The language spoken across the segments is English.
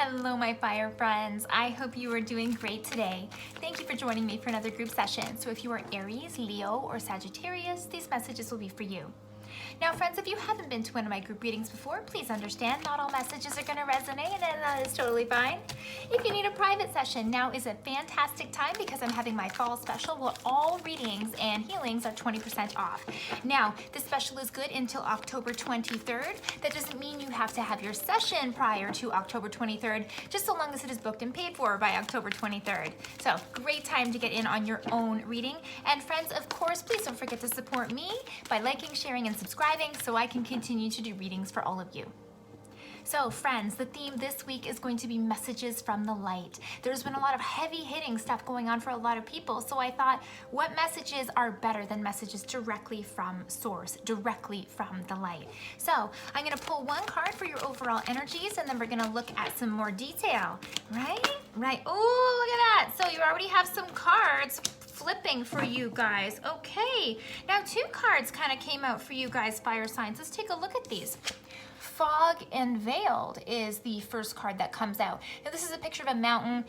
Hello, my fire friends. I hope you are doing great today. Thank you for joining me for another group session. So if you are Aries, Leo, or Sagittarius, these messages will be for you. Now, friends, if you haven't been to one of my group readings before, please understand not all messages are going to resonate, and that is totally fine. If you need a private session, now is a fantastic time because I'm having my fall special where all readings and healings are 20% off. Now, this special is good until October 23rd. That doesn't mean you have to have your session prior to October 23rd, just so long as it is booked and paid for by October 23rd. So, great time to get in on your own reading. And friends, of course, please don't forget to support me by liking, sharing, and subscribing so I can continue to do readings for all of you. So friends, the theme this week is going to be messages from the light. There's been a lot of heavy hitting stuff going on for a lot of people, so I thought, what messages are better than messages directly from source, directly from the light? So I'm gonna pull one card for your overall energies, and then we're gonna look at some more detail, right? Oh, look at that. So you already have some cards flipping for you guys. Okay, now two cards kind of came out for you guys, fire signs. Let's take a look at these. Fog and Veiled is the first card that comes out. Now this is a picture of a mountain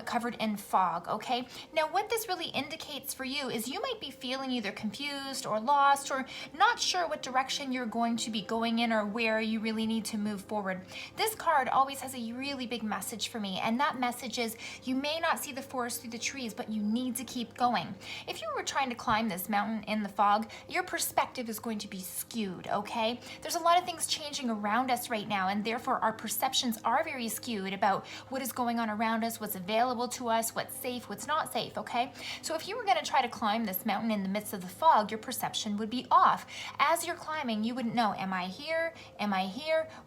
covered in fog, okay? Now what this really indicates for you is you might be feeling either confused or lost or not sure what direction you're going to be going in or where you really need to move forward. This card always has a really big message for me, and that message is you may not see the forest through the trees, but you need to keep going. If you were trying to climb this mountain in the fog, your perspective is going to be skewed, okay? There's a lot of things changing around us right now, and therefore our perceptions are very skewed about what is going on around us, what's available to us, what's safe, what's not safe, okay? So if you were going to try to climb this mountain in the midst of the fog, your perception would be off. As you're climbing, you wouldn't know, am I here,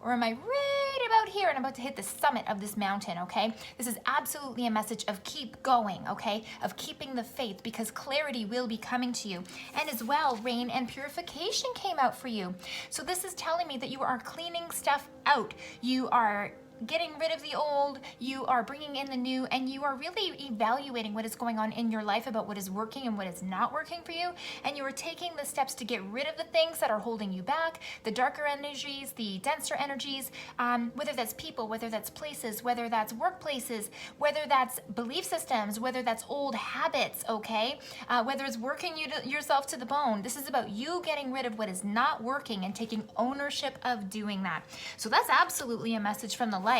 or am I right about here and I'm about to hit the summit of this mountain, okay? This is absolutely a message of keep going, okay? Of keeping the faith, because clarity will be coming to you. And as well, rain and purification came out for you. So this is telling me that you are cleaning stuff out. You are getting rid of the old, you are bringing in the new, and you are really evaluating what is going on in your life about what is working and what is not working for you, and you are taking the steps to get rid of the things that are holding you back, the darker energies, the denser energies, whether that's people, whether that's places, whether that's workplaces, whether that's belief systems, whether that's old habits, okay? Whether it's working yourself to the bone. This is about you getting rid of what is not working and taking ownership of doing that. So that's absolutely a message from the light.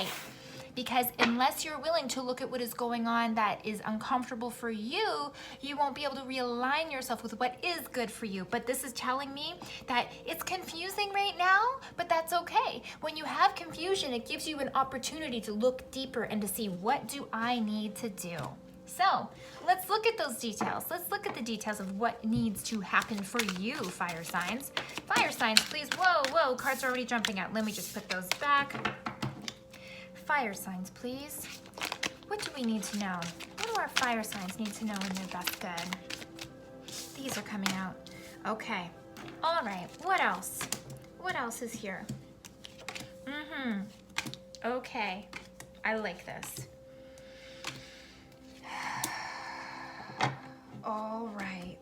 Because unless you're willing to look at what is going on that is uncomfortable for you, you won't be able to realign yourself with what is good for you. But this is telling me that it's confusing right now, but that's okay. When you have confusion, it gives you an opportunity to look deeper and to see, what do I need to do? So let's look at those details. Let's look at the details of what needs to happen for you, fire signs. Fire signs, please. Whoa, cards are already jumping out. Let me just put those back. Fire signs, please. What do we need to know? What do our fire signs need to know in their best good? These are coming out. Okay. All right. What else? What else is here? Okay. I like this. All right.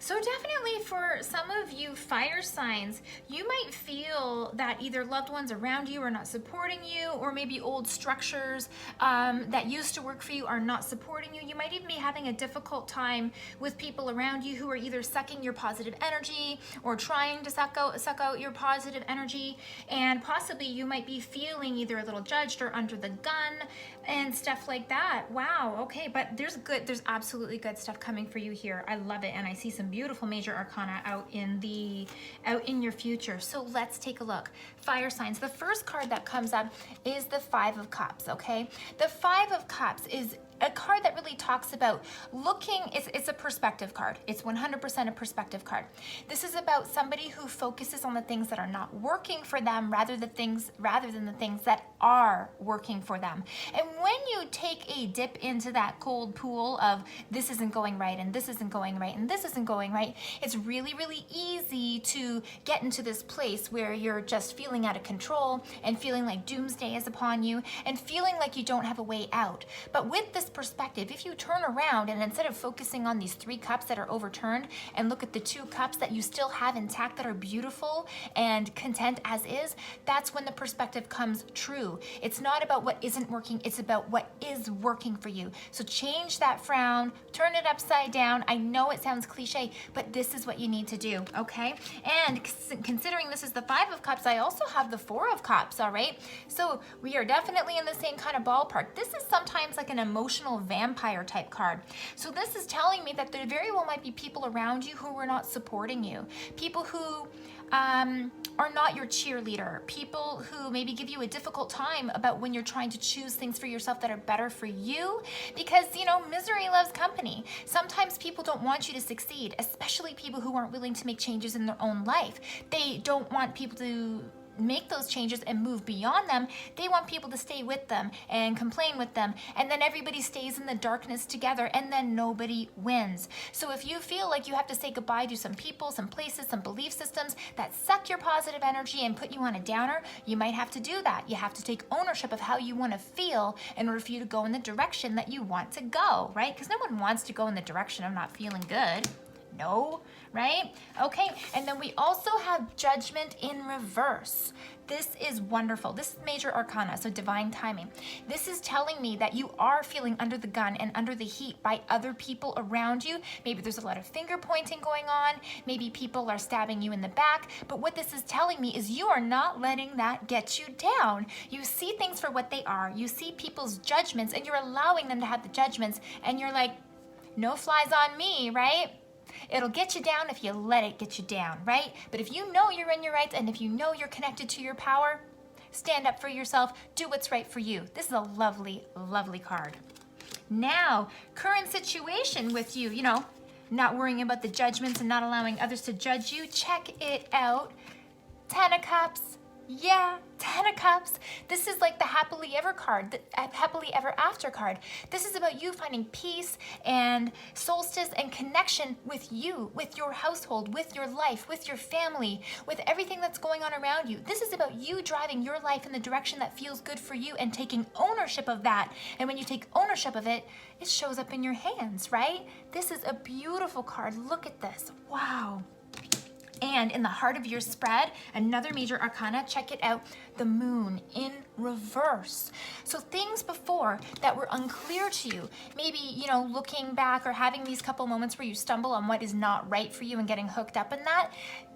So definitely for some of you fire signs, you might feel that either loved ones around you are not supporting you, or maybe old structures that used to work for you are not supporting you. You might even be having a difficult time with people around you who are either sucking your positive energy or trying to suck out your positive energy, and possibly you might be feeling either a little judged or under the gun and stuff like that. Wow, okay, but there's absolutely good stuff coming for you here. I love it, and I see some beautiful major arcana out in your future. So let's take a look. Fire signs. The first card that comes up is the Five of Cups, okay? The Five of Cups is a card that really talks about looking, it's a perspective card. It's 100% a perspective card. This is about somebody who focuses on the things that are not working for them rather than the things that are working for them. And when you take a dip into that cold pool of this isn't going right and this isn't going right and this isn't going right, it's really, really easy to get into this place where you're just feeling out of control and feeling like doomsday is upon you and feeling like you don't have a way out. But with this perspective, if you turn around and instead of focusing on these 3 cups that are overturned and look at the 2 cups that you still have intact that are beautiful and content as is, that's when the perspective comes true. It's not about what isn't working, it's about what is working for you. So change that frown, turn it upside down. I know it sounds cliche, but this is what you need to do, okay? And considering this is the 5 of Cups, I also have the 4 of Cups, all right? So we are definitely in the same kind of ballpark. This is sometimes like an emotional vampire type card. So this is telling me that there very well might be people around you who are not supporting you. People who are not your cheerleader. People who maybe give you a difficult time about when you're trying to choose things for yourself that are better for you. Because, you know, misery loves company. Sometimes people don't want you to succeed, especially people who aren't willing to make changes in their own life. They don't want people to make those changes and move beyond them. They want people to stay with them and complain with them, and then everybody stays in the darkness together, and then nobody wins. So if you feel like you have to say goodbye to some people, some places, some belief systems that suck your positive energy and put you on a downer, you might have to do that. You have to take ownership of how you want to feel in order for you to go in the direction that you want to go, right? Because no one wants to go in the direction of not feeling good. No, right? Okay, and then we also have Judgment in reverse. This is wonderful. This is major arcana, so divine timing. This is telling me that you are feeling under the gun and under the heat by other people around you. Maybe there's a lot of finger pointing going on. Maybe people are stabbing you in the back. But what this is telling me is you are not letting that get you down. You see things for what they are. You see people's judgments, and you're allowing them to have the judgments, and you're like, no flies on me, right? It'll get you down if you let it get you down, right? But if you know you're in your rights and if you know you're connected to your power, stand up for yourself, do what's right for you. This is a lovely, lovely card. Now, current situation with you, you know, not worrying about the judgments and not allowing others to judge you. Check it out. 10 of Cups. Yeah, 10 of Cups. This is like the happily ever card, the happily ever after card. This is about you finding peace and solstice and connection with you, with your household, with your life, with your family, with everything that's going on around you. This is about you driving your life in the direction that feels good for you and taking ownership of that. And when you take ownership of it, it shows up in your hands, right? This is a beautiful card. Look at this. Wow. And in the heart of your spread, another major arcana, check it out, the moon in reverse. So things before that were unclear to you, maybe, you know, looking back or having these couple moments where you stumble on what is not right for you and getting hooked up in that,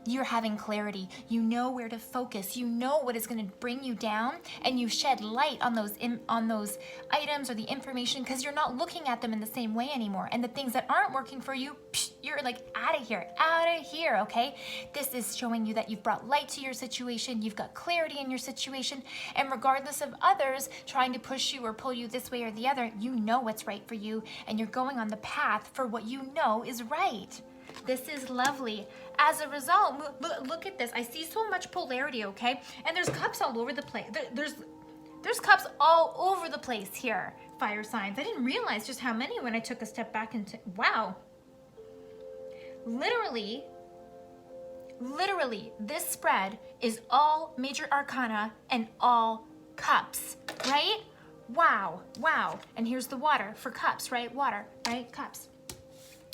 you're having clarity. You know where to focus. You know what is going to bring you down, and you shed light on those items or the information because you're not looking at them in the same way anymore. And the things that aren't working for you, you're like out of here, okay? This is showing you that you've brought light to your situation. You've got clarity in your situation, and regardless of others trying to push you or pull you this way or the other, you know what's right for you, and you're going on the path for what you know is right. This is lovely. As a result, look at this. I see so much polarity, okay? And there's cups all over the place. There's cups all over the place here, fire signs. I didn't realize just how many when I took a step back into, wow. Literally, this spread is all major arcana and all cups, right? Wow. And here's the water for cups, right? Water, right? Cups.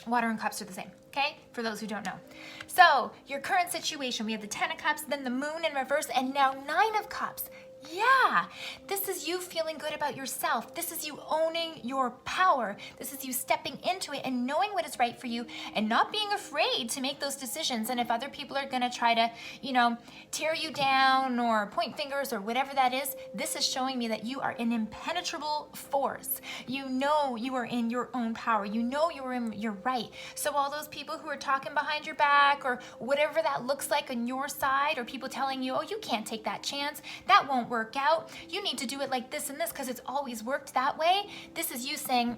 Water and cups are the same, okay? For those who don't know. So, your current situation, we have the 10 of Cups, then the moon in reverse, and now 9 of Cups. Yeah, this is you feeling good about yourself. This is you owning your power. This is you stepping into it and knowing what is right for you and not being afraid to make those decisions. And if other people are going to try to, you know, tear you down or point fingers or whatever that is, this is showing me that you are an impenetrable force. You know you are in your own power. You know you are in your right. So all those people who are talking behind your back or whatever that looks like on your side, or people telling you, oh, you can't take that chance, that won't work out, you need to do it like this and this because it's always worked that way. This is you saying,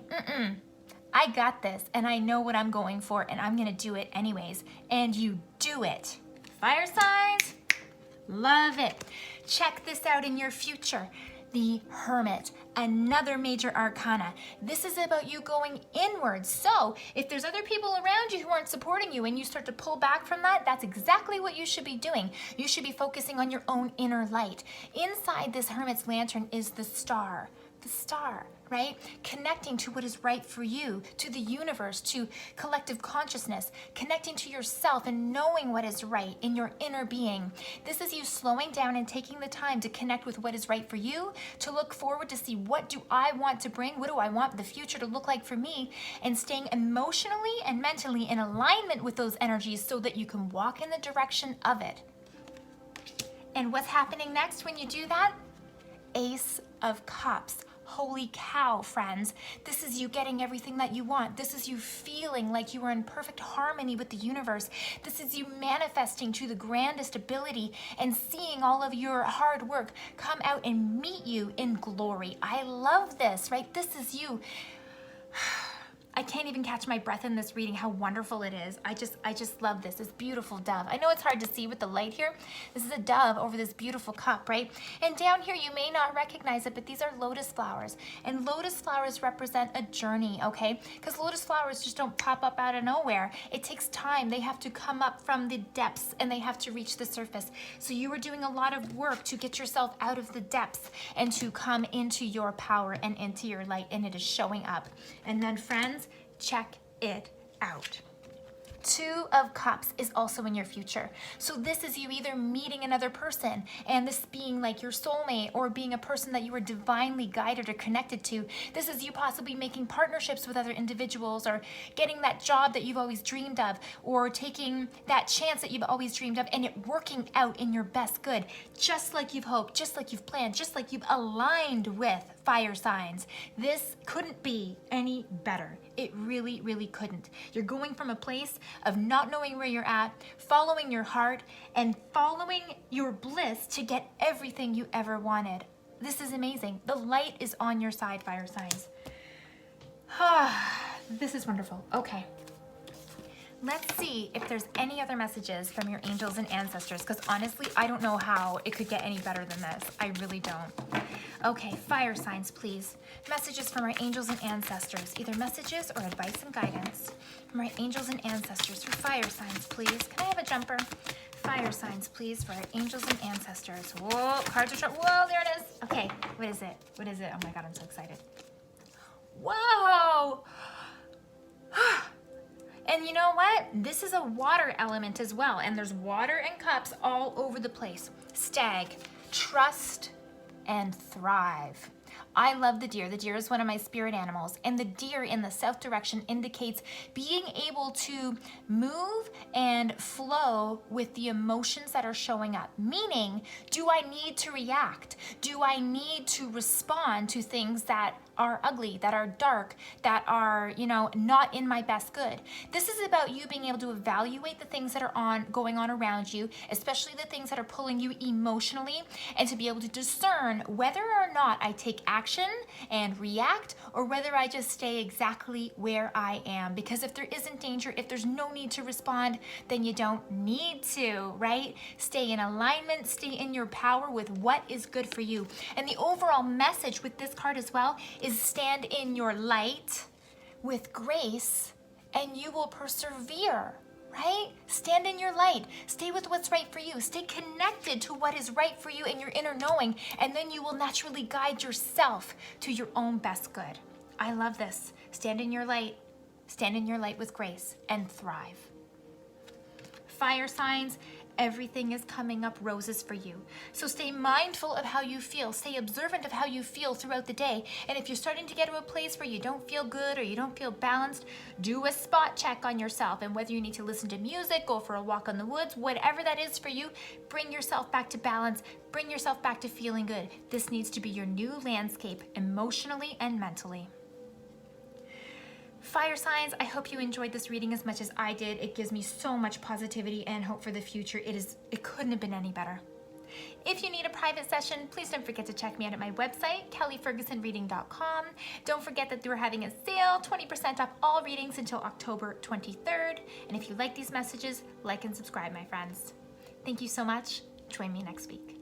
I got this and I know what I'm going for and I'm gonna do it anyways. And you do it. Fire signs, love it. Check this out in your future. The Hermit, another major arcana. This is about you going inwards. So if there's other people around you who aren't supporting you and you start to pull back from that, that's exactly what you should be doing. You should be focusing on your own inner light. Inside this Hermit's lantern is the star, right? Connecting to what is right for you, to the universe, to collective consciousness, connecting to yourself and knowing what is right in your inner being. This is you slowing down and taking the time to connect with what is right for you, to look forward to see what do I want to bring, what do I want the future to look like for me, and staying emotionally and mentally in alignment with those energies so that you can walk in the direction of it. And what's happening next when you do that? Ace of Cups. Holy cow, friends. This is you getting everything that you want. This is you feeling like you are in perfect harmony with the universe. This is you manifesting to the grandest ability and seeing all of your hard work come out and meet you in glory. I love this, right? This is you. I can't even catch my breath in this reading, how wonderful it is. I just love this beautiful dove. I know it's hard to see with the light here. This is a dove over this beautiful cup, right? And down here, you may not recognize it, but these are lotus flowers. And lotus flowers represent a journey, okay? Because lotus flowers just don't pop up out of nowhere. It takes time. They have to come up from the depths and they have to reach the surface. So you are doing a lot of work to get yourself out of the depths and to come into your power and into your light, and it is showing up. And then, friends, check it out. Two of Cups is also in your future. So this is you either meeting another person and this being like your soulmate, or being a person that you were divinely guided or connected to. This is you possibly making partnerships with other individuals, or getting that job that you've always dreamed of, or taking that chance that you've always dreamed of and it working out in your best good, just like you've hoped, just like you've planned, just like you've aligned with fire signs. This couldn't be any better. It really, really couldn't. You're going from a place of not knowing where you're at, following your heart, and following your bliss to get everything you ever wanted. This is amazing. The light is on your side, fire signs. This is wonderful. Okay. Let's see if there's any other messages from your angels and ancestors, because honestly, I don't know how it could get any better than this. I really don't. Okay, fire signs, please. Messages from our angels and ancestors. Either messages or advice and guidance from our angels and ancestors for fire signs, please. Can I have a jumper? Fire signs, please, for our angels and ancestors. Whoa, cards are short. Whoa, there it is. Okay, what is it? What is it? Oh my God, I'm so excited. Whoa! And you know what? This is a water element as well. And there's water and cups all over the place. Stag, trust and thrive. I love the deer. The deer is one of my spirit animals. And the deer in the south direction indicates being able to move and flow with the emotions that are showing up. Meaning, do I need to react? Do I need to respond to things that are ugly, that are dark, that are, not in my best good? This is about you being able to evaluate the things that are going on around you, especially the things that are pulling you emotionally, and to be able to discern whether or not I take action and react, or whether I just stay exactly where I am. Because if there isn't danger, if there's no need to respond, then you don't need to, right? Stay in alignment, stay in your power with what is good for you. And the overall message with this card as well is stand in your light with grace and you will persevere, right? Stand in your light. Stay with what's right for you. Stay connected to what is right for you in your inner knowing, and then you will naturally guide yourself to your own best good. I love this. Stand in your light. Stand in your light with grace and thrive. Fire signs, everything is coming up roses for you. So stay mindful of how you feel. Stay observant of how you feel throughout the day. And if you're starting to get to a place where you don't feel good or you don't feel balanced, do a spot check on yourself. And whether you need to listen to music, go for a walk in the woods, whatever that is for you, bring yourself back to balance. Bring yourself back to feeling good. This needs to be your new landscape emotionally and mentally. Fire signs, I hope you enjoyed this reading as much as I did. It gives me so much positivity and hope for the future. It couldn't have been any better. If you need a private session, please don't forget to check me out at my website, kellyfergusonreading.com. Don't forget that we're having a sale, 20% off all readings until October 23rd. And if you like these messages, like and subscribe, my friends. Thank you so much. Join me next week.